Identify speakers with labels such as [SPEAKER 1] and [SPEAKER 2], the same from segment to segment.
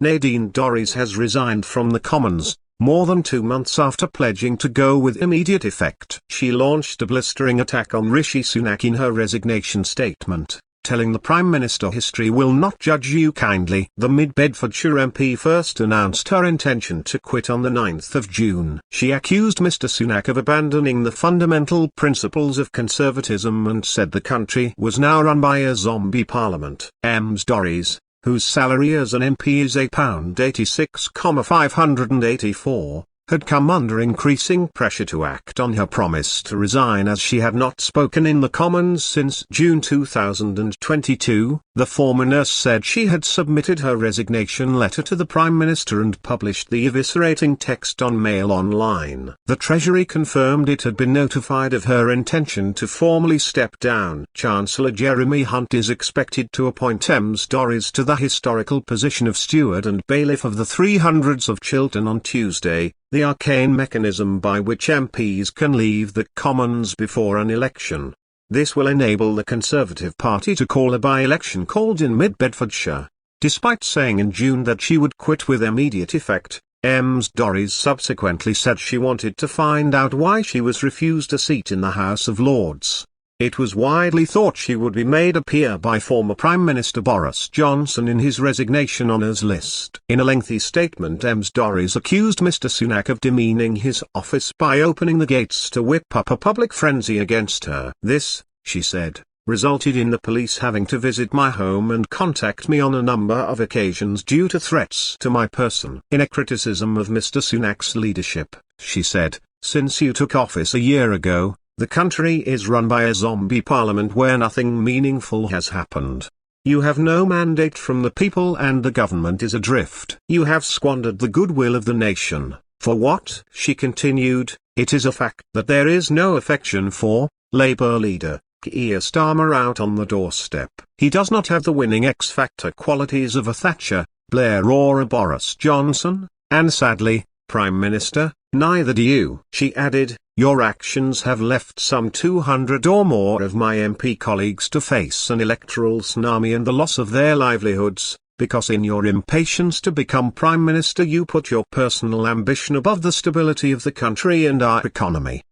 [SPEAKER 1] Nadine Dorries has resigned from the Commons, more than 2 months after pledging to go with immediate effect. She launched a blistering attack on Rishi Sunak in her resignation statement, telling the Prime Minister history will not judge you kindly. The Mid Bedfordshire MP first announced her intention to quit on the 9th of June. She accused Mr Sunak of abandoning the fundamental principles of Conservatism and said the country was now run by a zombie parliament. Ms Dorries, whose salary as an MP is £86,584, had come under increasing pressure to act on her promise to resign, as she had not spoken in the Commons since June 2022. The former nurse said she had submitted her resignation letter to the Prime Minister and published the eviscerating text on Mail Online. The Treasury confirmed it had been notified of her intention to formally step down. Chancellor Jeremy Hunt is expected to appoint Ms Dorries to the historical position of steward and bailiff of the 300s of Chiltern on Tuesday, the arcane mechanism by which MPs can leave the Commons before an election. This will enable the Conservative Party to call a by-election called in Mid Bedfordshire. Despite saying in June that she would quit with immediate effect, Ms Dorries subsequently said she wanted to find out why she was refused a seat in the House of Lords. It was widely thought she would be made a peer by former Prime Minister Boris Johnson in his resignation honours list. In a lengthy statement, Ms Dorries accused Mr Sunak of demeaning his office by opening the gates to whip up a public frenzy against her. This, she said, resulted in the police having to visit my home and contact me on a number of occasions due to threats to my person. In a criticism of Mr Sunak's leadership, she said, "Since you took office a year ago, the country is run by a zombie parliament where nothing meaningful has happened. You have no mandate from the people and the government is adrift. You have squandered the goodwill of the nation. For what?" She continued, "It is a fact that there is no affection for Labour leader Keir Starmer out on the doorstep. He does not have the winning X-factor qualities of a Thatcher, Blair or a Boris Johnson, and sadly, Prime Minister, neither do you." She added, "Your actions have left some 200 or more of my MP colleagues to face an electoral tsunami and the loss of their livelihoods, because in your impatience to become Prime Minister you put your personal ambition above the stability of the country and our economy.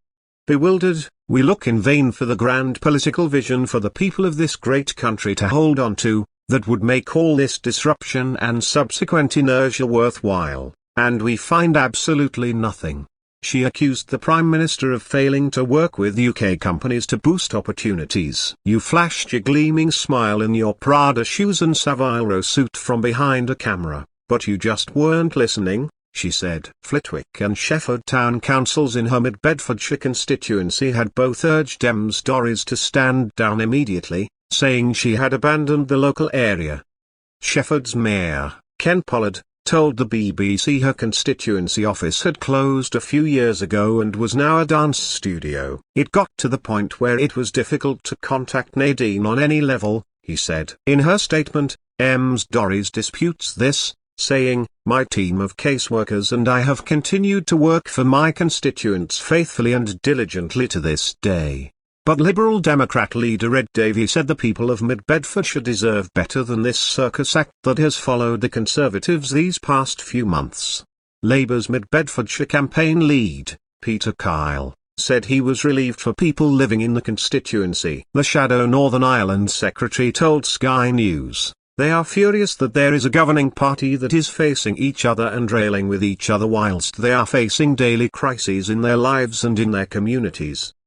[SPEAKER 1] Bewildered, we look in vain for the grand political vision for the people of this great country to hold on to, that would make all this disruption and subsequent inertia worthwhile, and we find absolutely nothing." She accused the Prime Minister of failing to work with UK companies to boost opportunities. "You flashed your gleaming smile in your Prada shoes and Savile Row suit from behind a camera, but you just weren't listening," she said. Flitwick and Shefford town councils in her Mid Bedfordshire constituency had both urged Ms Dorries to stand down immediately, saying she had abandoned the local area. Shefford's mayor, Ken Pollard, told the BBC her constituency office had closed a few years ago and was now a dance studio. "It got to the point where it was difficult to contact Nadine on any level," he said. In her statement, Ms Dorries disputes this, saying, "My team of caseworkers and I have continued to work for my constituents faithfully and diligently to this day." But Liberal Democrat leader Ed Davey said the people of Mid Bedfordshire deserve better than this circus act that has followed the Conservatives these past few months. Labour's Mid Bedfordshire campaign lead, Peter Kyle, said he was relieved for people living in the constituency. The Shadow Northern Ireland secretary told Sky News, "They are furious that there is a governing party that is facing each other and railing with each other whilst they are facing daily crises in their lives and in their communities.